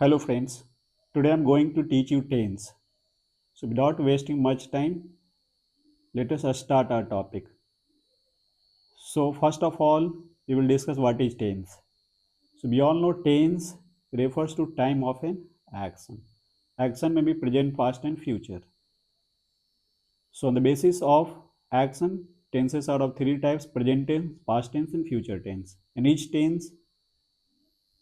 Hello friends, today I am going to teach you tense. So without wasting much time, let us start our topic. So first of all, we will discuss what is tense. So we all know tense refers to time of an action. Action may be present, past and future. So on the basis of action, tenses are of three types: present tense, past tense and future tense. And each tense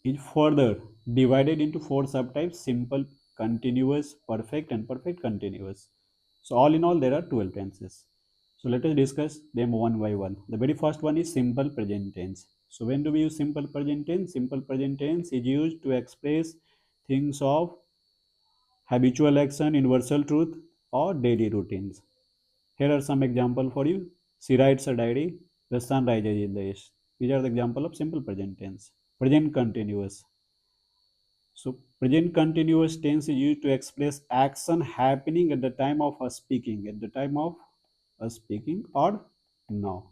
is further divided into four subtypes: simple, continuous, perfect and perfect continuous. So all in all there are 12 tenses. So let us discuss them one by one. The very first one is simple present tense. So when do we use simple present tense? Simple present tense is used to express things of habitual action, universal truth or daily routines. Here are some examples for you. She writes a diary, the sun rises in the east. These are the example of simple present tense. Present continuous. So present continuous tense is used to express action happening at the time of us speaking, or now.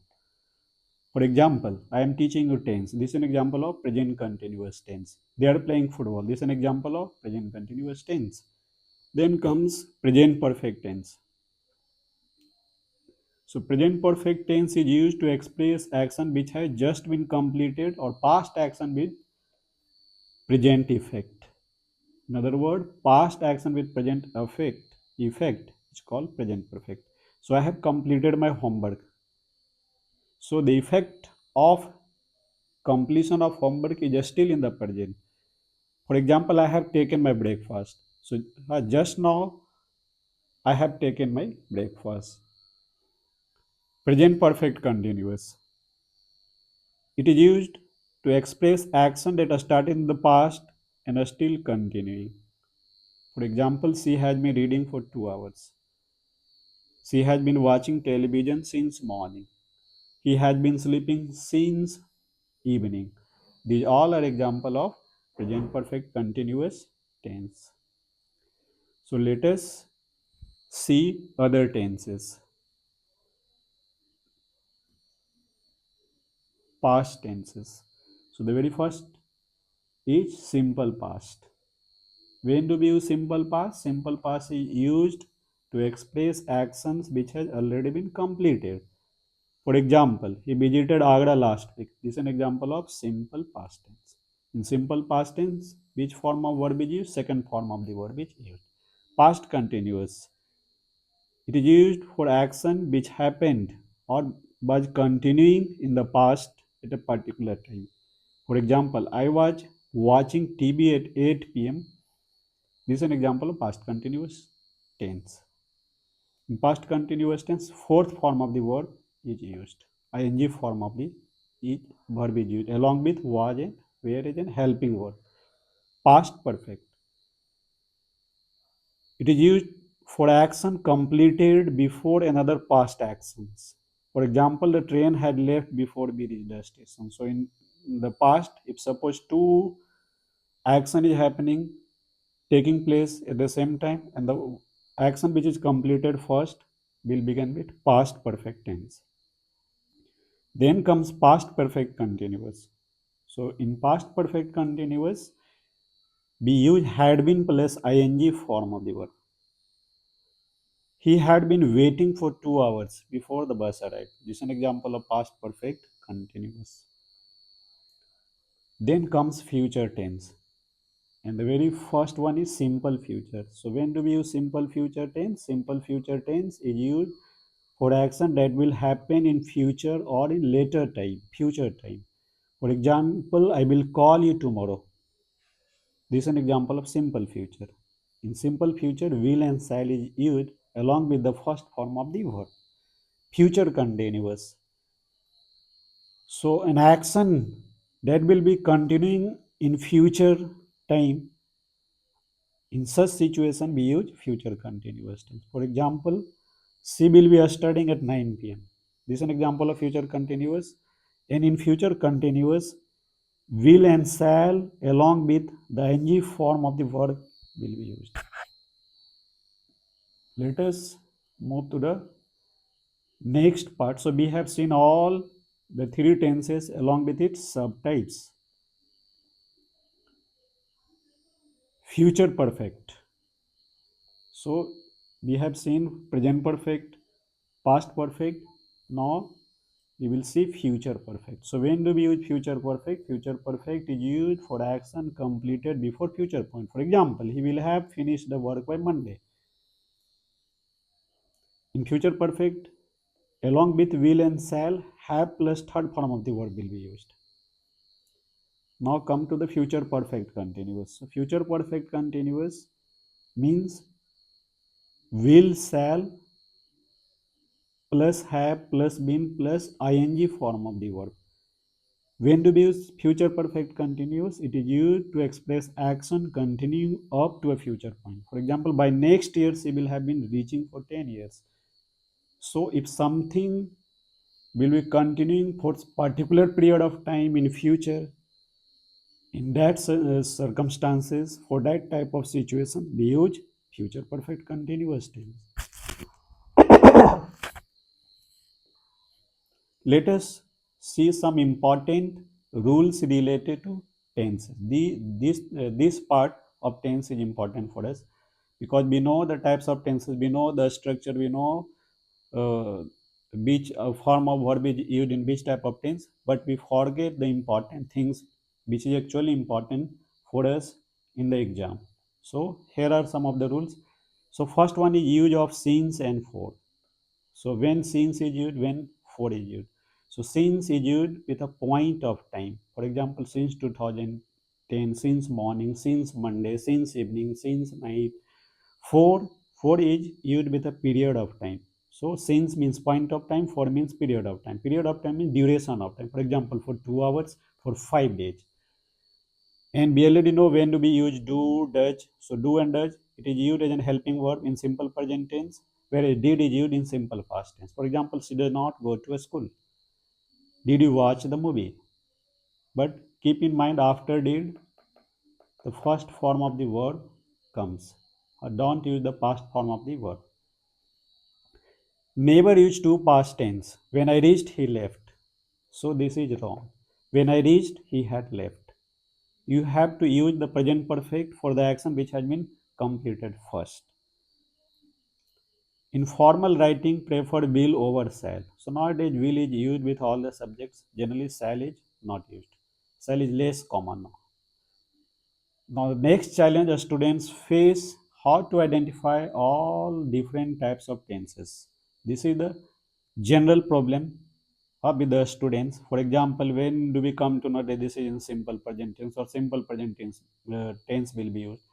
For example, I am teaching you tense. This is an example of present continuous tense. They are playing football. This is an example of present continuous tense. Then comes present perfect tense. So present perfect tense is used to express action which has just been completed or past action with present effect. In other words, past action with present effect is called present perfect. So I have completed my homework. So the effect of completion of homework is still in the present. For example, I have taken my breakfast. So just now I have taken my breakfast. Present perfect continuous. It is used to express action that are started in the past and are still continuing. For example, she has been reading for 2 hours. She has been watching television since morning. He has been sleeping since evening. These all are example of present perfect continuous tense. So let us see other tenses. Past tenses. So the very first is simple past. When do we use simple past? Simple past is used to express actions which has already been completed. For example, he visited Agra last week. This is an example of simple past tense. In simple past tense, which form of verb is used? Second form of the verb is used. Past continuous. It is used for action which happened or was continuing in the past at a particular time. For example, I was watching TV at 8 p.m. This is an example of past continuous tense. In past continuous tense, fourth form of the verb is used. Ing form of the verb is used along with was and where is an helping verb. Past perfect. It is used for action completed before another past actions. For example, the train had left before we reached the station. So in the past, if suppose two action is happening, taking place at the same time, and the action which is completed first will begin with past perfect tense. Then comes past perfect continuous. So in past perfect continuous, we use had been plus ing form of the verb. He had been waiting for 2 hours before the bus arrived. This is an example of past perfect continuous. Then comes future tense. And the very first one is simple future. So when do we use simple future tense? Simple future tense is used for action that will happen in future or in later time, future time. For example, I will call you tomorrow. This is an example of simple future. In simple future, will and shall is used along with the first form of the verb. Future continuous. So an action that will be continuing in future time, in such situation we use future continuous tense. For example, she will be studying at 9 p.m. This is an example of future continuous. And in future continuous, will and shall along with the ing form of the verb will be used. Let us move to the next part. So we have seen all the three tenses along with its subtypes. Future perfect. So we have seen present perfect, past perfect. Now we will see future perfect. So when do we use future perfect? Future perfect is used for action completed before future point. For example, he will have finished the work by Monday. In future perfect, along with will and shall, have plus third form of the verb will be used. Now come to the future perfect continuous. So future perfect continuous means will, shall, plus have, plus been, plus ing form of the verb. When to use future perfect continuous? It is used to express action continuing up to a future point. For example, by next year, she will have been reaching for 10 years. So if something will be continuing for particular period of time in future, in that circumstances, for that type of situation, we use future perfect continuous tense. Let us see some important rules related to tense. This part of tense is important for us because we know the types of tenses, we know the structure, we know uh, which form of verb is used in which type of tense, but we forget the important things which is actually important for us in the exam. So here are some of the rules. So first one is use of since and for. So when since is used, when for is used. So since is used with a point of time. For example, since 2010, since morning, since Monday, since evening, since night. For is used with a period of time. So since means point of time, for means period of time. Period of time means duration of time. For example, for 2 hours, for 5 days. And we already know when to be used do, does. So do and does, it is used as a helping verb in simple present tense, whereas did is used in simple past tense. For example, she does not go to a school. Did you watch the movie? But keep in mind after did, the first form of the verb comes. Don't use the past form of the verb. Never use to past tense. When I reached, he left. So this is wrong. When I reached, he had left. You have to use the present perfect for the action which has been completed first. In formal writing, prefer will over shall. So nowadays, will is used with all the subjects. Generally, shall is not used. Shall is less common now. Now, the next challenge students face how to identify all different types of tenses. This is the general problem with the students. For example, when do we come to know that this is in simple present tense or simple present tense, tense will be used.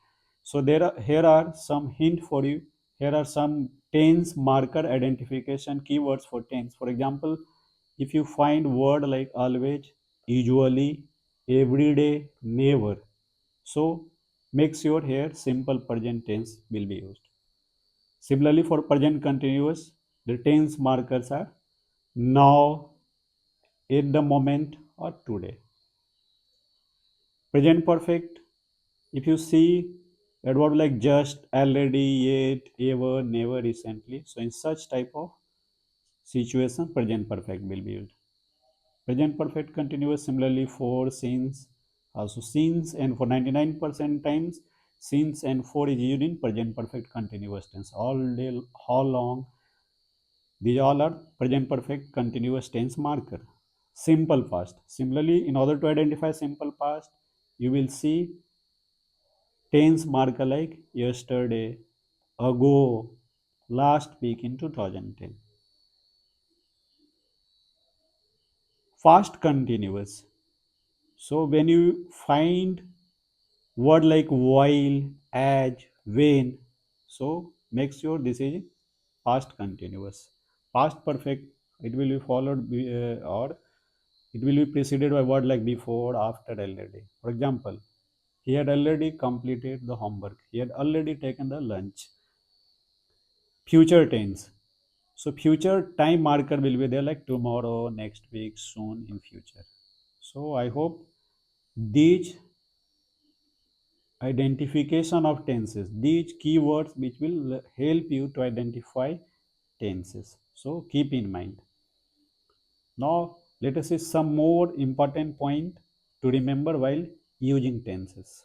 So here are some hint for you. Here are some tense marker identification keywords for tense. For example, if you find word like always, usually, every day, never, so make sure here simple present tense will be used. Similarly, for present continuous, the tense markers are now, at the moment, or today. Present perfect, if you see adverb like just, already, yet, ever, never, recently, so in such type of situation, present perfect will be used. Present perfect continuous, similarly for since, also since, and for 99% times, since and for is used in present perfect continuous tense. All day, how long, these all are present perfect continuous tense marker. Simple past. Similarly, in order to identify simple past, you will see tense marker like yesterday, ago, last week in 2010. Fast continuous. So when you find word like while, as, when, so make sure this is past continuous. Past perfect, it will be followed or it will be preceded by word like before, after, already. For example, he had already completed the homework. He had already taken the lunch. Future tense. So future time marker will be there like tomorrow, next week, soon, in future. So I hope these identification of tenses, these keywords which will help you to identify tenses. So keep in mind. Now let us see some more important point to remember while using tenses.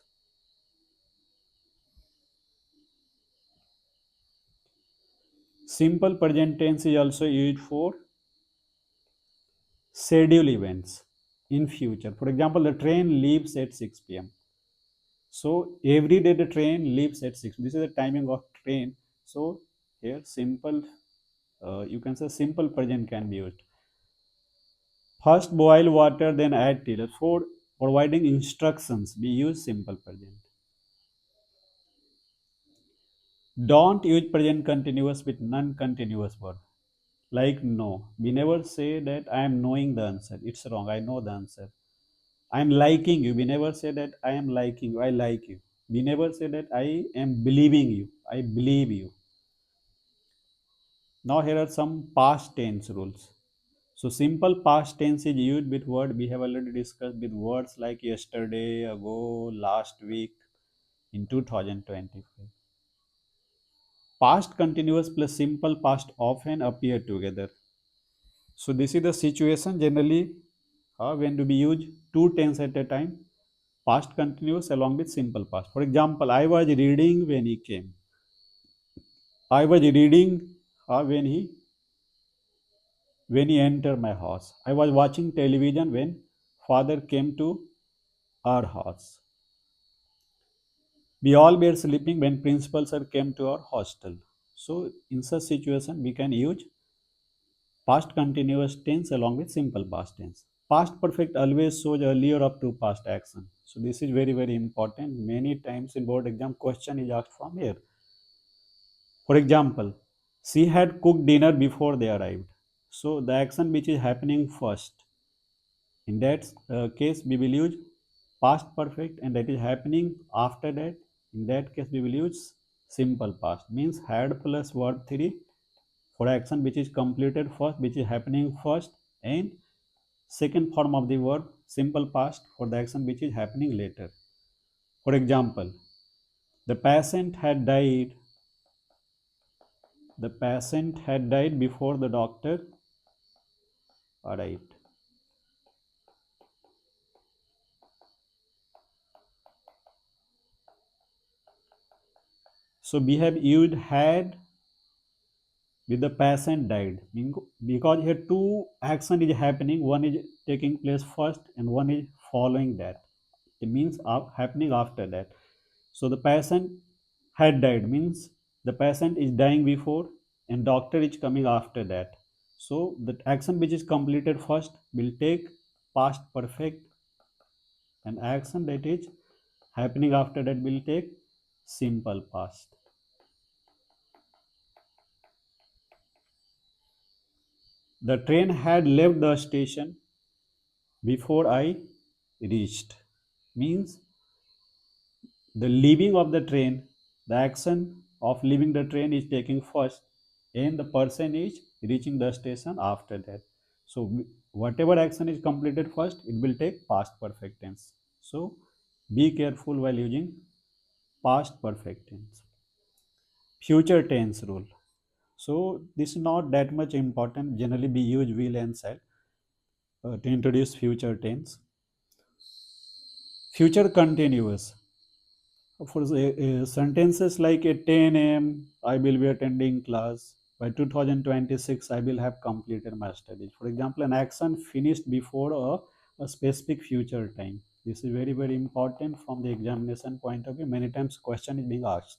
Simple present tense is also used for schedule events in future. For example, the train leaves at 6 p.m. So every day the train leaves at 6. This is the timing of train. So here simple, you can say simple present can be used. First boil water, then add tea. For providing instructions, we use simple present. Don't use present continuous with non-continuous verb. Like no. We never say that I am knowing the answer. It's wrong. I know the answer. I am liking you. We never say that I am liking you. I like you. We never say that I am believing you. I believe you. Now here are some past tense rules. So simple past tense is used with word we have already discussed with words like yesterday, ago, last week, in 2025. Past continuous plus simple past often appear together. So this is the situation generally when do we use two tense at a time, past continuous along with simple past. For example, I was reading when he came. I was reading when he entered my house. I was watching television when father came to our house. We all were sleeping when principal sir came to our hostel. So in such situation we can use past continuous tense along with simple past tense. Past perfect always shows earlier up to past action. So this is very very important. Many times in board exam question is asked from here. For example, she had cooked dinner before they arrived. So the action which is happening first, in that case we will use past perfect, and that is happening after that. In that case we will use simple past, means had plus verb 3 for action which is completed first, which is happening first, and second form of the verb simple past for the action which is happening later. For example, the patient had died. The patient had died before the doctor arrived. So we have used had with the patient died, because here two action is happening. One is taking place first and one is following that. It means happening after that. So the patient had died means the patient is dying before and doctor is coming after that. So the action which is completed first will take past perfect, and action that is happening after that will take simple past. The train had left the station before I reached, means the leaving of the train, the action of leaving the train is taking first, and the person is reaching the station after that. So whatever action is completed first, it will take past perfect tense. So be careful while using past perfect tense. Future tense rule. So this is not that much important. Generally we use will and shall to introduce future tense. Future continuous. For sentences like at 10 a.m. I will be attending class. By 2026, I will have completed my studies. For example, an action finished before a specific future time. This is very, very important from the examination point of view. Many times question is being asked.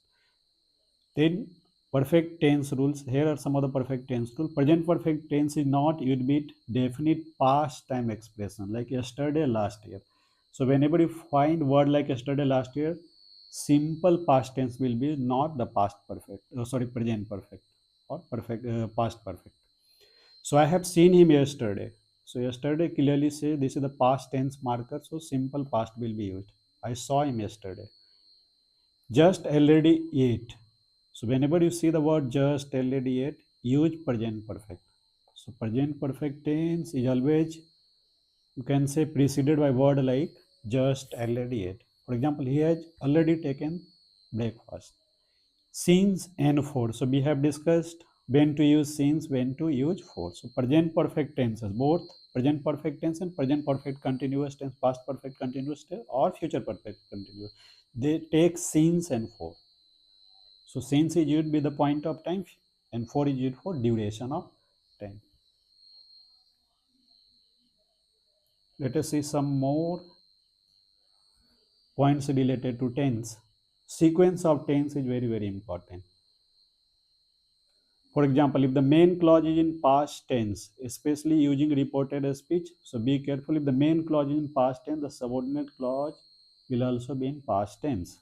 Then perfect tense rules. Here are some of the perfect tense rules. Present perfect tense is not used with definite past time expression like yesterday, last year. So whenever you find word like yesterday, last year, simple past tense will be not the past perfect. Sorry, present perfect or perfect past perfect. So I have seen him yesterday. So yesterday clearly say this is the past tense marker. So simple past will be used. I saw him yesterday. Just already ate. So whenever you see the word just already ate, use present perfect. So present perfect tense is always, you can say, preceded by word like just already ate. For example, he has already taken breakfast. Since and for. So we have discussed when to use since, when to use for. So present perfect tenses, both present perfect tense and present perfect continuous tense, past perfect continuous tense or future perfect continuous, they take since and for. So since is used with the point of time, and 4 is used for duration of time. Let us see some more points related to tense. Sequence of tense is very, very important. For example, if the main clause is in past tense, especially using reported speech, so be careful. If the main clause is in past tense, the subordinate clause will also be in past tense.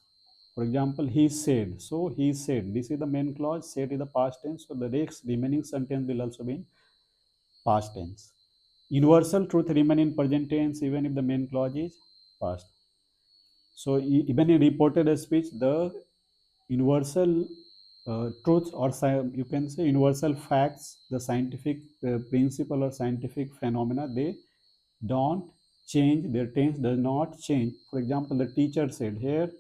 For example, he said. So he said. This is the main clause. Said is the past tense. So the next remaining sentence will also be in past tense. Universal truth remain in present tense even if the main clause is past. So even in reported speech, the universal truths, or you can say universal facts, the scientific principle or scientific phenomena, they don't change. Their tense does not change. For example, the teacher said. Here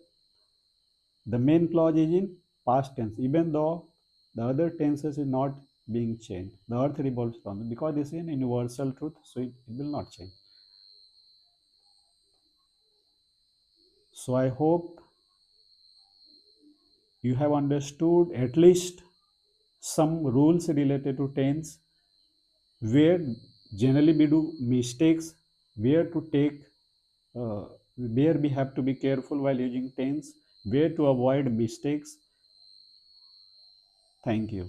the main clause is in past tense, even though the other tenses is not being changed. The earth revolves around them, because this is an universal truth, so it will not change. So I hope you have understood at least some rules related to tense, where generally we do mistakes, where to take, where we have to be careful while using tense, where to avoid mistakes. Thank you.